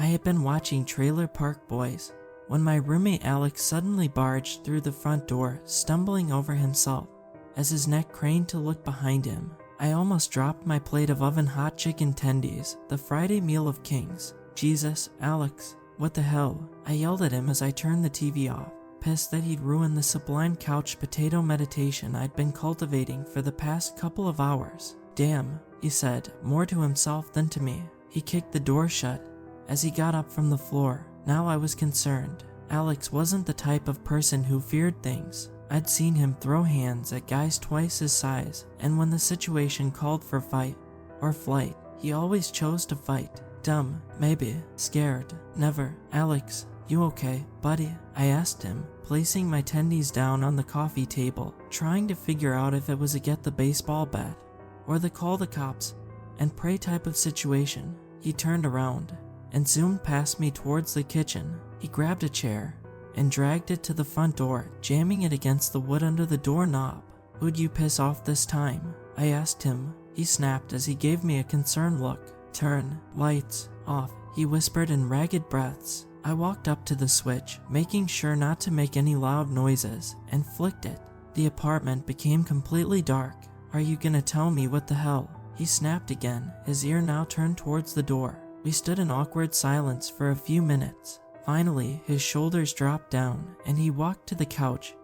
I had been watching Trailer Park Boys when my roommate Alex suddenly barged through the front door, stumbling over himself as his neck craned to look behind him. I almost dropped my plate of oven-hot chicken tendies, the Friday meal of kings. Jesus, Alex, what the hell? I yelled at him as I turned the TV off, pissed that he'd ruined the sublime couch potato meditation I'd been cultivating for the past couple of hours. Damn, he said, more to himself than to me. He kicked the door shut as he got up from the floor. Now I was concerned. Alex wasn't the type of person who feared things. I'd seen him throw hands at guys twice his size, and when the situation called for fight or flight, he always chose to fight. Dumb, maybe. Scared, never. Alex, you okay, buddy? I asked him, placing my tendies down on the coffee table, trying to figure out if it was a get the baseball bat or the call the cops and pray type of situation. He turned around and zoomed past me towards the kitchen. He grabbed a chair and dragged it to the front door, jamming it against the wood under the doorknob. Who'd you piss off this time? I asked him. He snapped as he gave me a concerned look. Turn lights off, he whispered in ragged breaths. I walked up to the switch, making sure not to make any loud noises, and flicked it. The apartment became completely dark. Are you gonna tell me what the hell? He snapped again, his ear now turned towards the door. We stood in awkward silence for a few minutes. Finally, his shoulders dropped down, and he walked to the couch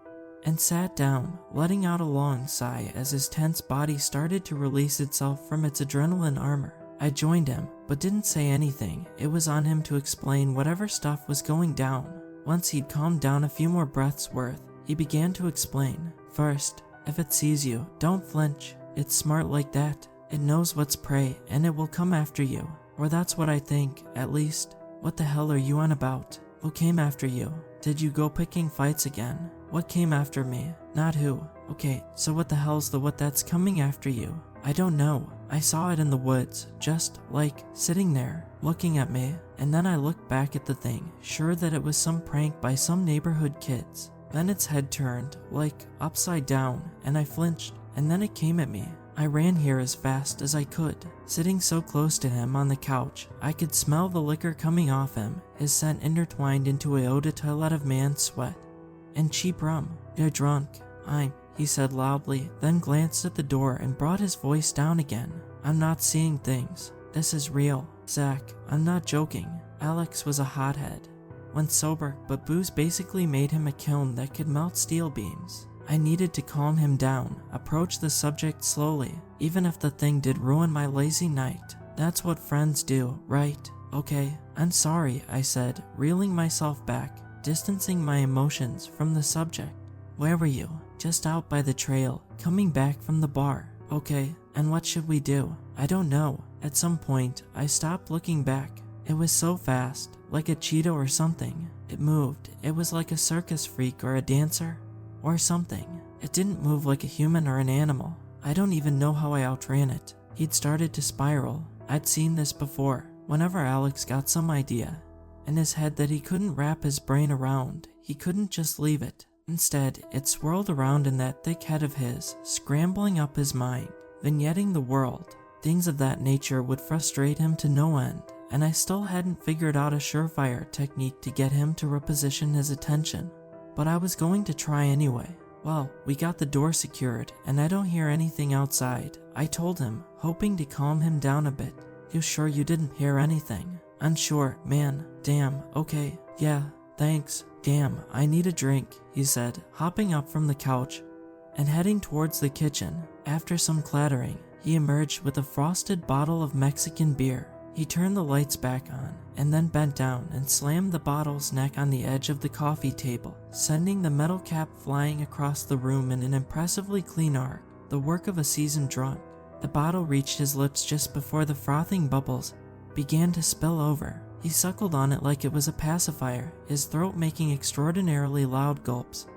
and sat down, letting out a long sigh as his tense body started to release itself from its adrenaline armor. I joined him, but didn't say anything. It was on him to explain whatever stuff was going down. Once he'd calmed down a few more breaths worth, he began to explain. First, if it sees you, don't flinch. It's smart like that. It knows what's prey, and it will come after you. Or that's what I think, at least. What the hell are you on about? Who came after you? Did you go picking fights again? What came after me? Not who. Okay, so what the hell's the what that's coming after you? I don't know. I saw it in the woods, just, like, sitting there, looking at me, and then I looked back at the thing, sure that it was some prank by some neighborhood kids. Then its head turned, like, upside down, and I flinched, and then it came at me. I ran here as fast as I could. Sitting so close to him on the couch, I could smell the liquor coming off him, his scent intertwined into a eau de toilette of man's sweat and cheap rum. You're drunk. He said loudly, then glanced at the door and brought his voice down again. I'm not seeing things. This is real. Zach, I'm not joking. Alex was a hothead when sober, but booze basically made him a kiln that could melt steel beams. I needed to calm him down, approach the subject slowly, even if the thing did ruin my lazy night. That's what friends do, right? Okay, I'm sorry, I said, reeling myself back, distancing my emotions from the subject. Where were you? Just out by the trail, coming back from the bar. Okay, and what should we do? I don't know. At some point, I stopped looking back. It was so fast, like a cheetah or something. It moved. It was like a circus freak or a dancer or something. It didn't move like a human or an animal. I don't even know how I outran it. He'd started to spiral. I'd seen this before. Whenever Alex got some idea in his head that he couldn't wrap his brain around, he couldn't just leave it. Instead, it swirled around in that thick head of his, scrambling up his mind, vignetting the world. Things of that nature would frustrate him to no end, and I still hadn't figured out a surefire technique to get him to reposition his attention. But I was going to try anyway. Well, we got the door secured, and I don't hear anything outside, I told him, hoping to calm him down a bit. You sure you didn't hear anything? Unsure, man. Damn, okay, yeah, thanks. Damn, I need a drink, he said, hopping up from the couch and heading towards the kitchen. After some clattering, he emerged with a frosted bottle of Mexican beer. He turned the lights back on and then bent down and slammed the bottle's neck on the edge of the coffee table, sending the metal cap flying across the room in an impressively clean arc, the work of a seasoned drunk. The bottle reached his lips just before the frothing bubbles began to spill over. He suckled on it like it was a pacifier, his throat making extraordinarily loud gulps.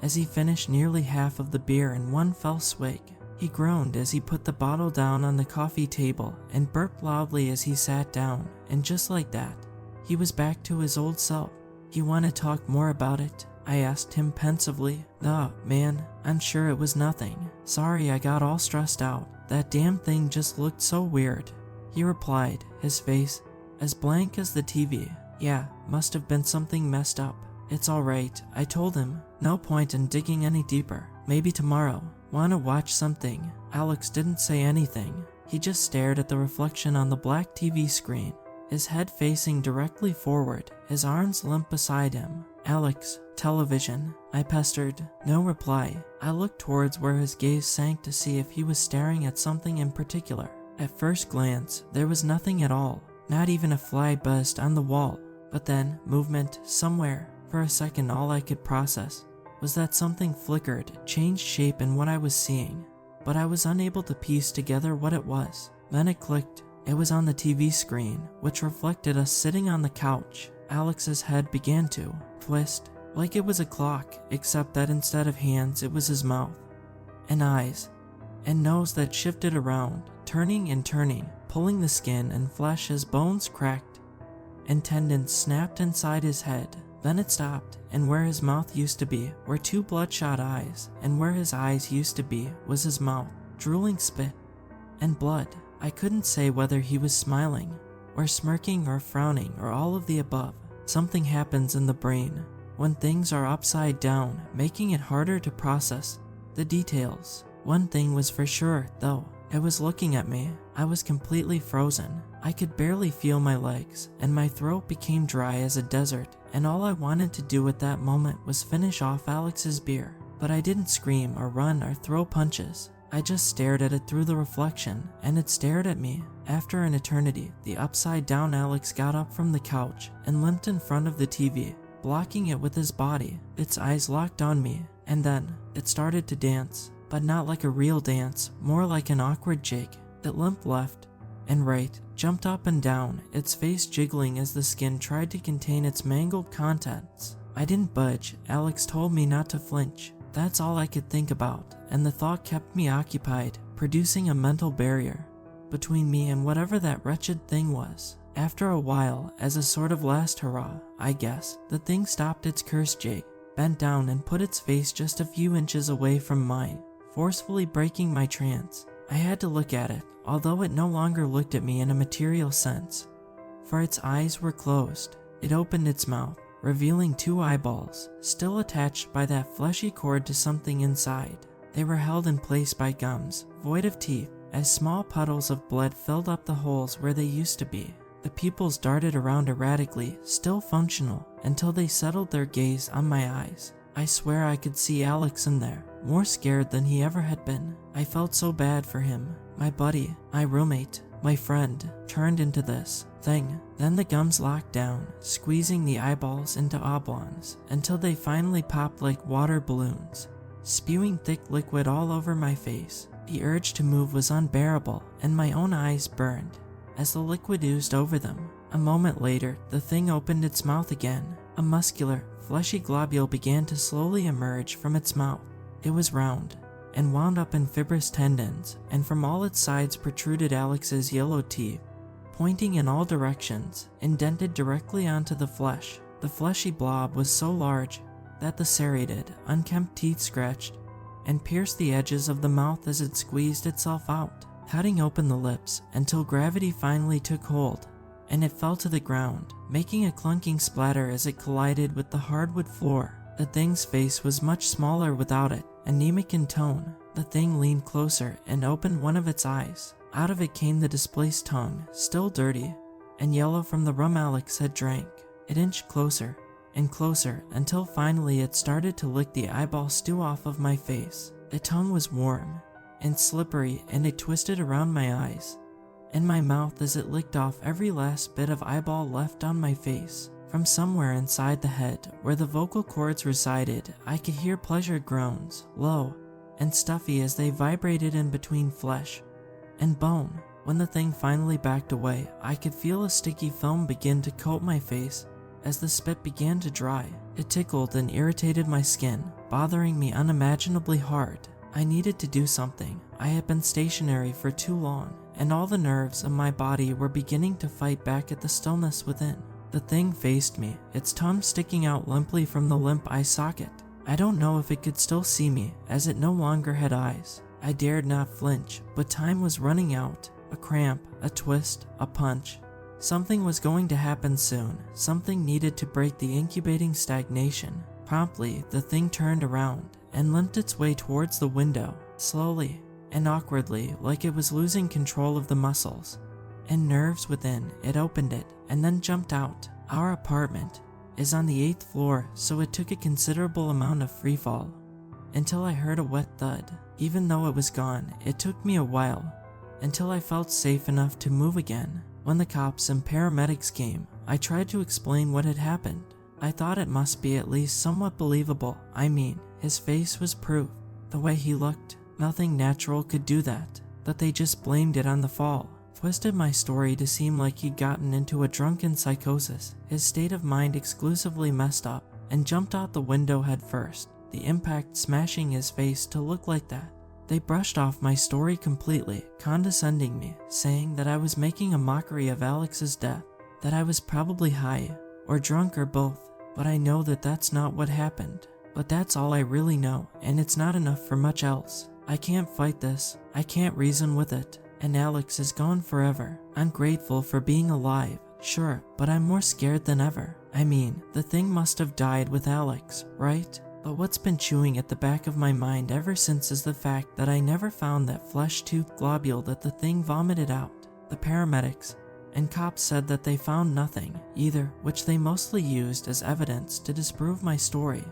As he finished nearly half of the beer in one fell swig, he groaned as he put the bottle down on the coffee table and burped loudly as he sat down, and just like that, he was back to his old self. You want to talk more about it? I asked him pensively. Nah, man, I'm sure it was nothing. Sorry I got all stressed out. That damn thing just looked so weird. He replied, his face as blank as the TV. Yeah, must have been something messed up. It's alright, I told him. No point in digging any deeper. Maybe tomorrow. Wanna watch something? Alex didn't say anything. He just stared at the reflection on the black TV screen, his head facing directly forward, his arms limp beside him. Alex, television. I pestered. No reply. I looked towards where his gaze sank to see if he was staring at something in particular. At first glance, there was nothing at all. Not even a fly buzzed on the wall. But then, movement somewhere. For a second, all I could process was that something flickered, changed shape in what I was seeing. But I was unable to piece together what it was. Then it clicked. It was on the TV screen, which reflected us sitting on the couch. Alex's head began to twist, like it was a clock, except that instead of hands, it was his mouth, and eyes, and nose that shifted around, turning and turning, pulling the skin and flesh as bones cracked, and tendons snapped inside his head. Then it stopped, and where his mouth used to be were two bloodshot eyes, and where his eyes used to be was his mouth, drooling spit and blood. I couldn't say whether he was smiling, or smirking, or frowning, or all of the above. Something happens in the brain when things are upside down, making it harder to process the details. One thing was for sure, though. It was looking at me. I was completely frozen. I could barely feel my legs, and my throat became dry as a desert, and all I wanted to do at that moment was finish off Alex's beer. But I didn't scream or run or throw punches. I just stared at it through the reflection, and it stared at me. After an eternity, the upside-down Alex got up from the couch and limped in front of the TV, blocking it with his body. Its eyes locked on me, and then it started to dance, but not like a real dance, more like an awkward jig. It limped left and right, jumped up and down, its face jiggling as the skin tried to contain its mangled contents. I didn't budge. Alex told me not to flinch. That's all I could think about, and the thought kept me occupied, producing a mental barrier between me and whatever that wretched thing was. After a while, as a sort of last hurrah, I guess, the thing stopped its cursed jig, bent down and put its face just a few inches away from mine, forcefully breaking my trance. I had to look at it, although it no longer looked at me in a material sense, for its eyes were closed. It opened its mouth, revealing two eyeballs, still attached by that fleshy cord to something inside. They were held in place by gums, void of teeth, as small puddles of blood filled up the holes where they used to be. The pupils darted around erratically, still functional, until they settled their gaze on my eyes. I swear I could see Alex in there, more scared than he ever had been. I felt so bad for him. My buddy, my roommate, my friend, turned into this thing. Then the gums locked down, squeezing the eyeballs into oblongs, until they finally popped like water balloons, spewing thick liquid all over my face. The urge to move was unbearable, and my own eyes burned as the liquid oozed over them. A moment later, the thing opened its mouth again. A muscular, fleshy globule began to slowly emerge from its mouth. It was round and wound up in fibrous tendons, and from all its sides protruded Alex's yellow teeth, pointing in all directions, indented directly onto the flesh. The fleshy blob was so large that the serrated, unkempt teeth scratched and pierced the edges of the mouth as it squeezed itself out, cutting open the lips until gravity finally took hold, and it fell to the ground, making a clunking splatter as it collided with the hardwood floor. The thing's face was much smaller without it, anemic in tone. The thing leaned closer and opened one of its eyes. Out of it came the displaced tongue, still dirty and yellow from the rum Alex had drank. It inched closer and closer until finally it started to lick the eyeball stew off of my face. The tongue was warm and slippery, and it twisted around my eyes and my mouth as it licked off every last bit of eyeball left on my face. From somewhere inside the head, where the vocal cords resided, I could hear pleasure groans, low and stuffy as they vibrated in between flesh and bone. When the thing finally backed away, I could feel a sticky film begin to coat my face as the spit began to dry. It tickled and irritated my skin, bothering me unimaginably hard. I needed to do something. I had been stationary for too long, and all the nerves of my body were beginning to fight back at the stillness within. The thing faced me, its tongue sticking out limply from the limp eye socket. I don't know if it could still see me, as it no longer had eyes. I dared not flinch, but time was running out. A cramp, a twist, a punch, Something was going to happen soon. Something needed to break the incubating stagnation. Promptly, the thing turned around and limped its way towards the window, slowly and awkwardly, like it was losing control of the muscles and nerves within. It opened it and then jumped out. Our apartment is on the 8th floor, so it took a considerable amount of free fall until I heard a wet thud. Even though it was gone, it took me a while until I felt safe enough to move again. When the cops and paramedics came, I tried to explain what had happened. I thought it must be at least somewhat believable. I mean, his face was proof. The way he looked, nothing natural could do that. But they just blamed it on the fall. Twisted my story to seem like he'd gotten into a drunken psychosis, his state of mind exclusively messed up, and jumped out the window head first, the impact smashing his face to look like that. They brushed off my story completely, condescending me, saying that I was making a mockery of Alex's death, that I was probably high, or drunk, or both, but I know that that's not what happened. But that's all I really know, and it's not enough for much else. I can't fight this, I can't reason with it, and Alex is gone forever. I'm grateful for being alive, sure, but I'm more scared than ever. I mean, the thing must have died with Alex, right? But what's been chewing at the back of my mind ever since is the fact that I never found that flesh-toothed globule that the thing vomited out. The paramedics and cops said that they found nothing either, which they mostly used as evidence to disprove my story.